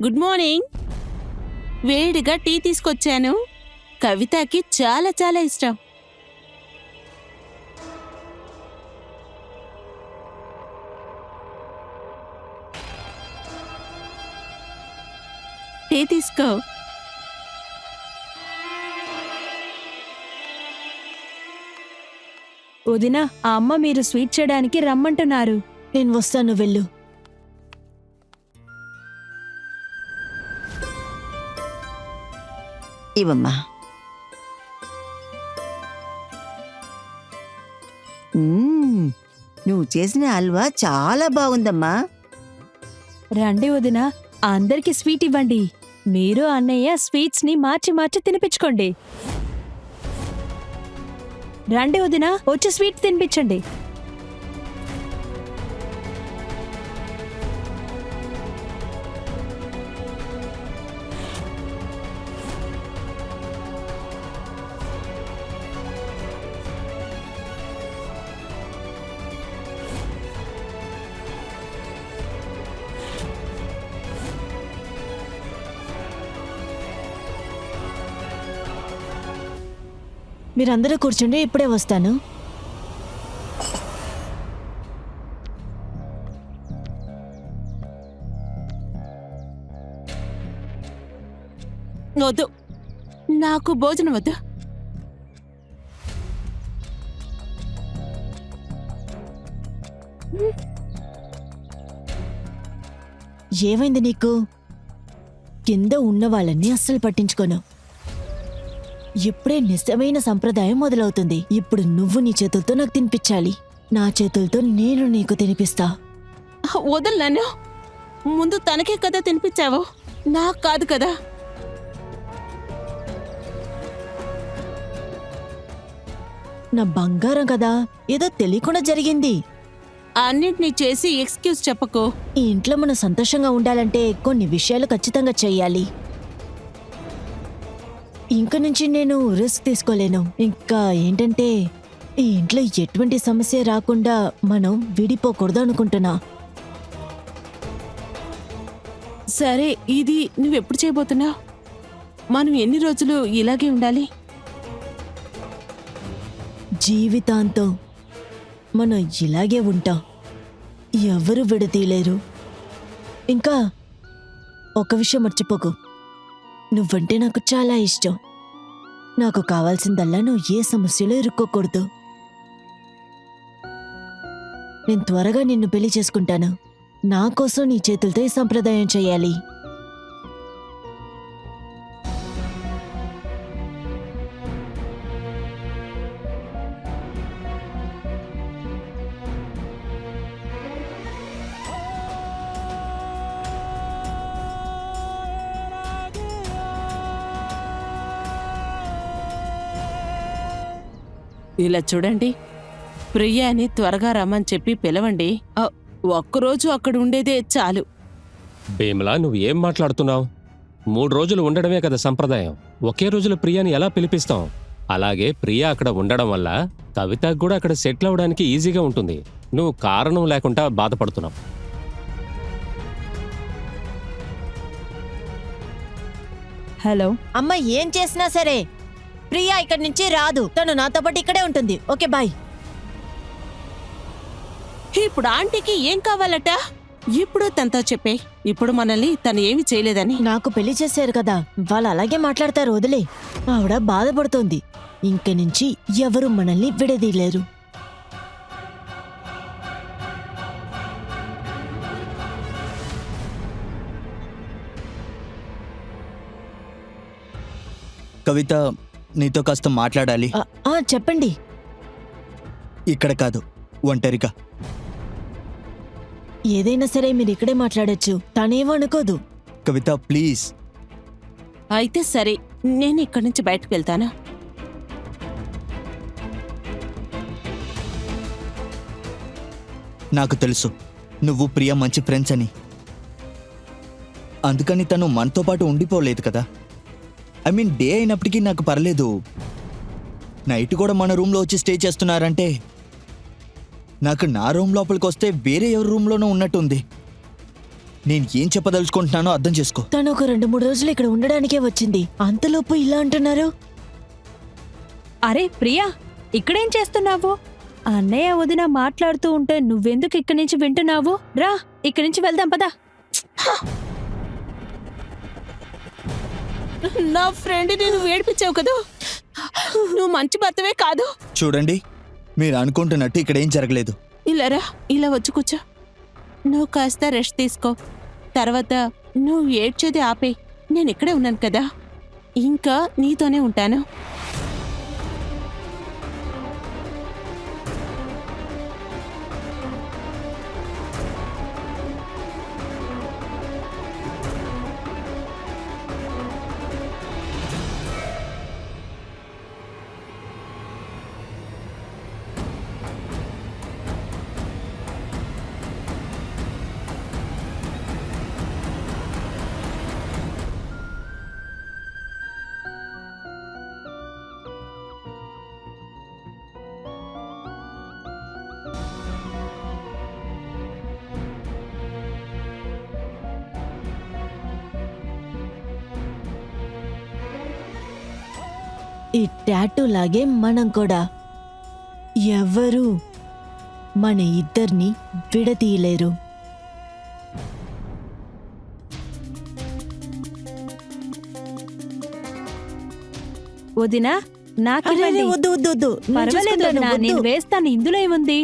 Good morning. వేడిగా tea తీసుకొచ్చాను. కవితకి చాలా చాలా ఇష్టం. టీ తీసుకో. వదినా, ఆ అమ్మ మీరు స్వీట్ చేయడానికి రమ్మంటున్నారు. నేను వస్తాను, వెళ్ళు. ఇవమ్మా. నువ్వు చేసిన హల్వా చాలా బాగుందమ్మా. రండి వదినా, అందరికి స్వీట్ ఇవ్వండి. మీరు అన్నయ్య స్వీట్స్ ని మార్చి మార్చి తినిపించుకోండి. రండి వదినా, వచ్చి స్వీట్ తినిపించండి. మీరందరూ కూర్చుండి, ఇప్పుడే వస్తాను. వద్దు, నాకు భోజనం వద్దు. ఏమైంది నీకు? కింద ఉన్న వాళ్ళని అస్సలు పట్టించుకోను. ఇప్పుడే నిజమైన సంప్రదాయం మొదలవుతుంది. ఇప్పుడు నువ్వు నీ చేతులతో నాకు తినిపించాలి. నా చేతులతో నేను నీకు తినిపిస్తా. వదలు నన్ను. ముందు తనకే కదా తినిపించావు, నాకు కాదు కదా. నా బంగారం కదా, ఏదో తెలియకుండా జరిగింది. అన్నిటినీ చేసి ఎక్స్క్యూజ్ చెప్పకు. ఈ ఇంట్లో మనం సంతోషంగా ఉండాలంటే కొన్ని విషయాలు ఖచ్చితంగా చెయ్యాలి. ఇంక నుంచి నేను రిస్క్ తీసుకోలేను. ఇంకా ఏంటంటే, ఈ ఇంట్లో ఎటువంటి సమస్య రాకుండా మనం విడిపోకూడదు అనుకుంటున్నా. సరే, ఇది నువ్వెప్పుడు చేయబోతున్నావు? మనం ఎన్ని రోజులు ఇలాగే ఉండాలి? జీవితాంతం మనం ఇలాగే ఉంటాం. ఎవరు విడతీయలేరు. ఇంకా ఒక విషయం మర్చిపోకు, నువ్వంటే నాకు చాలా ఇష్టం. నాకు కావాల్సిందల్లా నువ్వు ఏ సమస్యలో ఇరుక్కోకూడదు. నేను త్వరగా నిన్ను పెళ్లి చేసుకుంటాను. నా కోసం నీ చేతులతో ఈ సంప్రదాయం చేయాలి. ఇలా చూడండి, ప్రియాని త్వరగా రమ్మని చెప్పి పిలవండి. ఒక్కరోజు అక్కడ ఉండేదే చాలు. భీమలా, నువ్వు ఏం మాట్లాడుతున్నావు? 3 రోజులు ఉండడమే కదా సంప్రదాయం. ఒకే రోజులో ప్రియాని ఎలా పిలిపిస్తాం? అలాగే ప్రియా అక్కడ ఉండడం వల్ల కవితకు కూడా అక్కడ సెటిల్ అవడానికి ఈజీగా ఉంటుంది. నువ్వు కారణం లేకుండా బాధపడుతున్నావు. హలో అమ్మ, ఏం చేసినా సరే ప్రియా ఇక్కడి నుంచి రాదు. తను నాతో పాటు ఇక్కడే ఉంటుంది. Okay, bye. ఇప్పుడు ఆంటీకి ఏం కావాలట? ఇప్పుడు తనతో చెప్పే. ఇప్పుడు మనల్ని తను ఏమి చేయలేదని. నాకు పెళ్లి చేశారు కదా, వాళ్ళు అలాగే మాట్లాడతారు. వదిలే. ఆవిడ బాధపడుతోంది. ఇంక నుంచి ఎవరు మనల్ని విడదీయలేరు. కవిత, నీతో కాస్త మాట్లాడాలి. చెప్పండి. ఇక్కడ కాదు, ఒంటరిగా. ఏదైనా సరే మీరు ఇక్కడే మాట్లాడొచ్చు. తనేమో అనుకోదు. కవిత, ప్లీజ్. అయితే సరే, నేను ఇక్కడి నుంచి బయటకు వెళ్తాను. నాకు తెలుసు నువ్వు ప్రియ మంచి ఫ్రెండ్స్ అని. అందుకని తను మనతో పాటు ఉండిపోలేదు కదా. ఐ మీన్, డే అయినప్పటికీ నాకు పర్లేదు. నైట్ కూడా మన రూమ్లో వచ్చి స్టే చేస్తున్నారంటే నాకు నా రూమ్ లోపలికి వస్తే వేరే ఎవరి రూమ్లోనూ ఉన్నట్టుంది. నేను ఏం చెప్పదలుచుకుంటున్నానో అర్థం చేసుకో. తను ఒక 2-3 రోజులు ఇక్కడ ఉండడానికే వచ్చింది, అంతలోపు ఇలా అంటున్నారు. అరే ప్రియా, ఇక్కడేం చేస్తున్నావు? అన్నయ్య వదిన మాట్లాడుతూ ఉంటే నువ్వెందుకు ఇక్కడి నుంచి వింటున్నావు? రా, ఇక్కడి నుంచి వెళ్దాం పదా. నా ఫ్రెండ్ని నువ్వు ఏడిపించావు కదా, నువ్వు మంచి భర్తవే కాదు. చూడండి, మీరు అనుకుంటున్నట్టు ఇక్కడ ఏం జరగలేదు. ఇలా రా, ఇలా వచ్చి కూర్చో. నువ్వు కాస్త రెస్ట్ తీసుకో, తర్వాత నువ్వు ఏడ్చేది ఆపే. నేను ఇక్కడే ఉన్నాను కదా, ఇంకా నీతోనే ఉంటాను. ఈ టాటూ లాగే మనం కూడా ఎవరు మన ఇద్దరిని విడదీయలేరు. వదినా, నాకివ్వండి. వద్దు వద్దు వద్దు, నేను పర్వాలేదు చూసుకుంటాను, వదినా, వద్దు. నేను వేస్తాను. ఇందులో ఏముంది?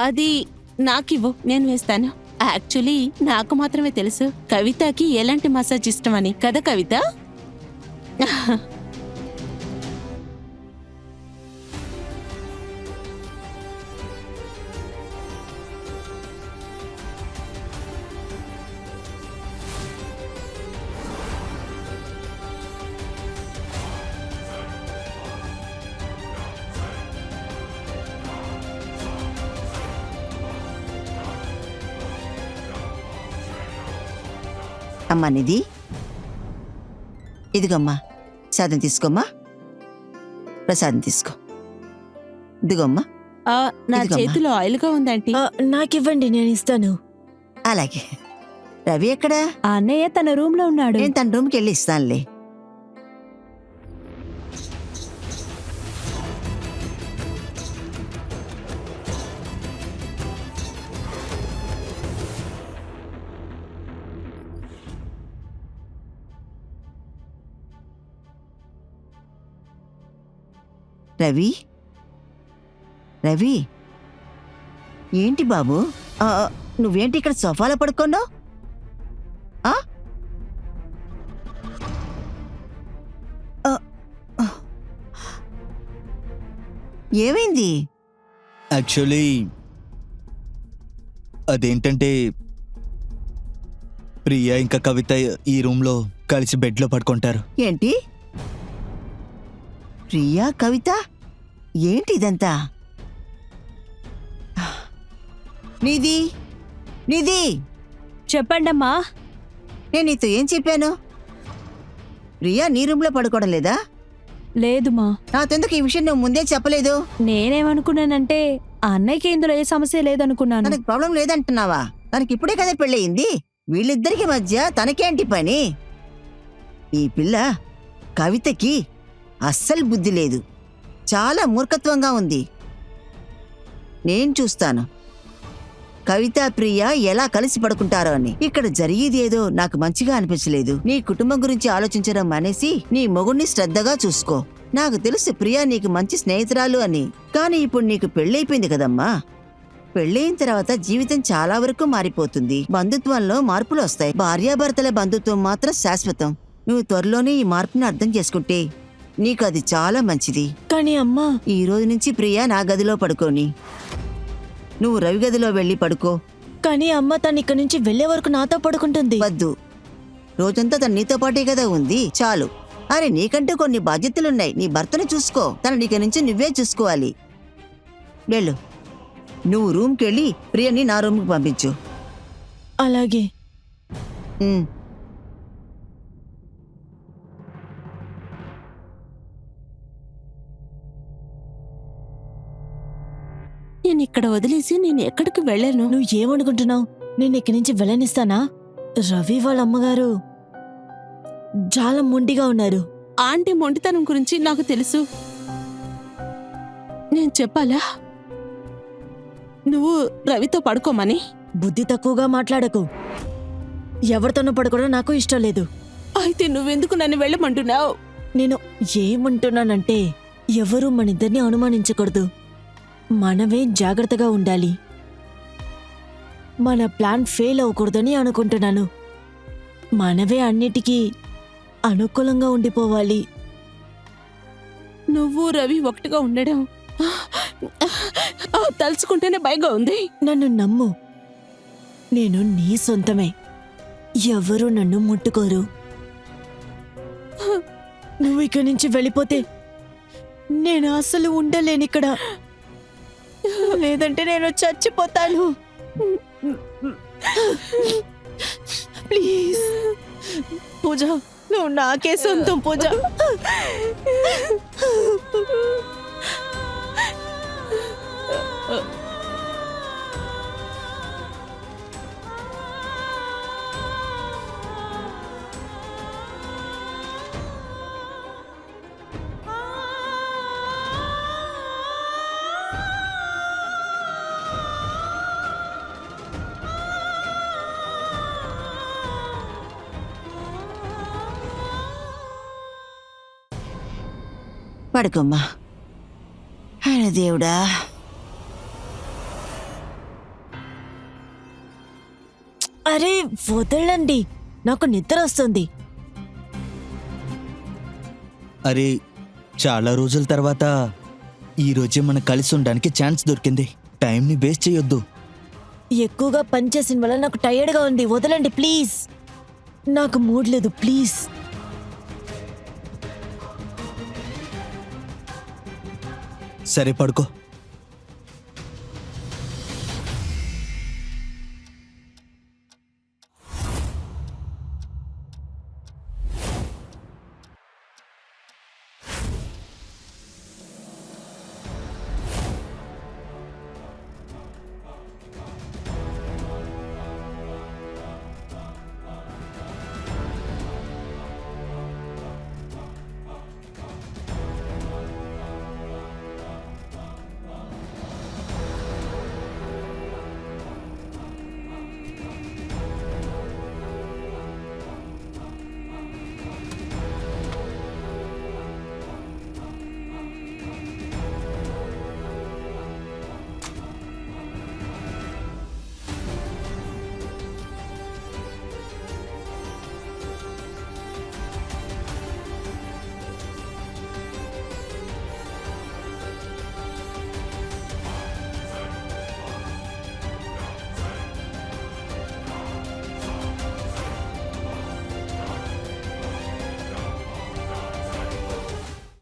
అది నాకివ్వు, నేను వేస్తాను. యాక్చువల్లీ నాకు మాత్రమే తెలుసు కవితకి ఎలాంటి మసాజ్ ఇష్టమని, కదా కవిత? అమ్మా నిధి, ఇదిగమ్మా ప్రసాదం తీసుకోమ్మా. ప్రసాదం తీసుకో. ఇదిగోమ్మా. నా ఇదిగమ్మా. చేతిలో ఆయిల్గా ఉందంటే. నాకివ్వండి, నేను ఇస్తాను. అలాగే. రవి ఎక్కడా? ఆ అన్నయ్య తన రూమ్ లో ఉన్నాడు. నేను తన రూమ్కి వెళ్ళి ఇస్తానులే. రవి, రవి, ఏంటి బాబు? నువ్వేంటి ఇక్కడ సోఫాలో పడుకున్నావు? ఏమైంది? యాక్చువల్లీ అదేంటంటే ప్రియా ఇంకా కవిత ఈ రూమ్లో కలిసి బెడ్లో పడుకుంటారు. ఏంటి? ప్రియా, కవిత? ఏంటి ఇదంతా? నిధి, నిధి, చెప్పండమ్మా. నేను నీతో ఏం చెప్పాను? ప్రియా నీ రూమ్లో పడుకోవడం లేదా? లేదుమా. నాతెందుకు ఈ విషయం నువ్వు ముందే చెప్పలేదు? నేనేమనుకున్నానంటే ఆ అన్నయ్యకి ఇందులో ఏ సమస్య లేదనుకున్నాను. తనకి ప్రాబ్లం లేదంటున్నావా? తనకి ఇప్పుడే కదా పెళ్ళయింది. వీళ్ళిద్దరికి మధ్య తనకేంటి పని? ఈ పిల్ల కవితకి అస్సలు బుద్ధి లేదు, చాలా మూర్ఖత్వంగా ఉంది. నేను చూస్తాను కవిత ప్రియ ఎలా కలిసి పడుకుంటారో అని. ఇక్కడ జరిగేదేదో నాకు మంచిగా అనిపించలేదు. నీ కుటుంబం గురించి ఆలోచించడం మానేసి నీ మొగుడిని శ్రద్ధగా చూసుకో. నాకు తెలుసు ప్రియా నీకు మంచి స్నేహితురాలు అని, కానీ ఇప్పుడు నీకు పెళ్ళైపోయింది కదమ్మా. పెళ్ళైన తర్వాత జీవితం చాలా వరకు మారిపోతుంది. బంధుత్వంలో మార్పులు వస్తాయి, భార్యాభర్తల బంధుత్వం మాత్రం శాశ్వతం. నువ్వు త్వరలోనే ఈ మార్పుని అర్థం చేసుకుంటే నీకు అది చాలా మంచిది. కానీ అమ్మా, ఈ రోజు నుంచి ప్రియా నా గదిలో పడుకోని, నువ్వు రవి గదిలో వెళ్ళి పడుకో. కానీ అమ్మ తను ఇక్కడి నుంచి వెళ్లే వరకు నాతో పడుకుంటుంది. వద్దు, రోజంతా తను నీతో పాటే కదా ఉంది, చాలు. అరే నీకంటూ కొన్ని బాధ్యతలున్నాయి. నీ భర్తను చూసుకో, తన నీక నుంచి నువ్వే చూసుకోవాలి. వెళ్ళు, నువ్వు రూమ్కి వెళ్ళి ప్రియని నా రూమ్కి పంపించు. అలాగే. ఉమ్. నేను ఇక్కడ వదిలేసి నేను ఎక్కడికి వెళ్ళను. నువ్వు ఏమనుకుంటున్నావు? నేను ఇక్కడి నుంచి వెళ్ళనిస్తానా? రవి వాళ్ళ అమ్మగారు చాలా మొండిగా ఉన్నారు. ఆంటీ మొండితనం గురించి నాకు తెలుసు. నేను చెప్పాలా నువ్వు రవితో పడుకోమని? బుద్ధి తక్కువగా మాట్లాడకు. ఎవరితోనూ పడుకోవడం నాకు ఇష్టం లేదు. అయితే నువ్వెందుకు నన్ను వెళ్ళమంటున్నావు? నేను ఏమంటున్నానంటే ఎవరూ మనిద్దరిని అనుమానించకూడదు. మనమే జాగ్రత్తగా ఉండాలి. మన ప్లాన్ ఫెయిల్ అవ్వకూడదని అనుకుంటున్నాను. మనవే అన్నిటికీ అనుకూలంగా ఉండిపోవాలి. నువ్వు రవి ఒకటిగా ఉండడం తలుచుకుంటేనే భయంగా ఉంది. నన్ను నమ్ము, నేను నీ సొంతమే. ఎవరూ నన్ను ముట్టుకోరు. నువ్వు ఇక్కడి నుంచి వెళ్ళిపోతే నేను అసలు ఉండలేనిక్కడ. లేదంటే నేను చచ్చిపోతాను. ప్లీజ్ పూజ, నువ్వు నాకే సొంతం పూజ. పడుకోమ్మా. అరే దేవుడా, అరే వదలండి, నాకు నిద్ర వస్తుంది. అరే చాలా రోజుల తర్వాత ఈ రోజే మనం కలిసి ఉండడానికి ఛాన్స్ దొరికింది. టైంని వేస్ట్ చేయొద్దు. ఎక్కువగా పనిచేసిన వల్ల నాకు టైర్డ్గా ఉంది. వదలండి ప్లీజ్. నాకు మూడ్ లేదు, ప్లీజ్. సరే పడుకో.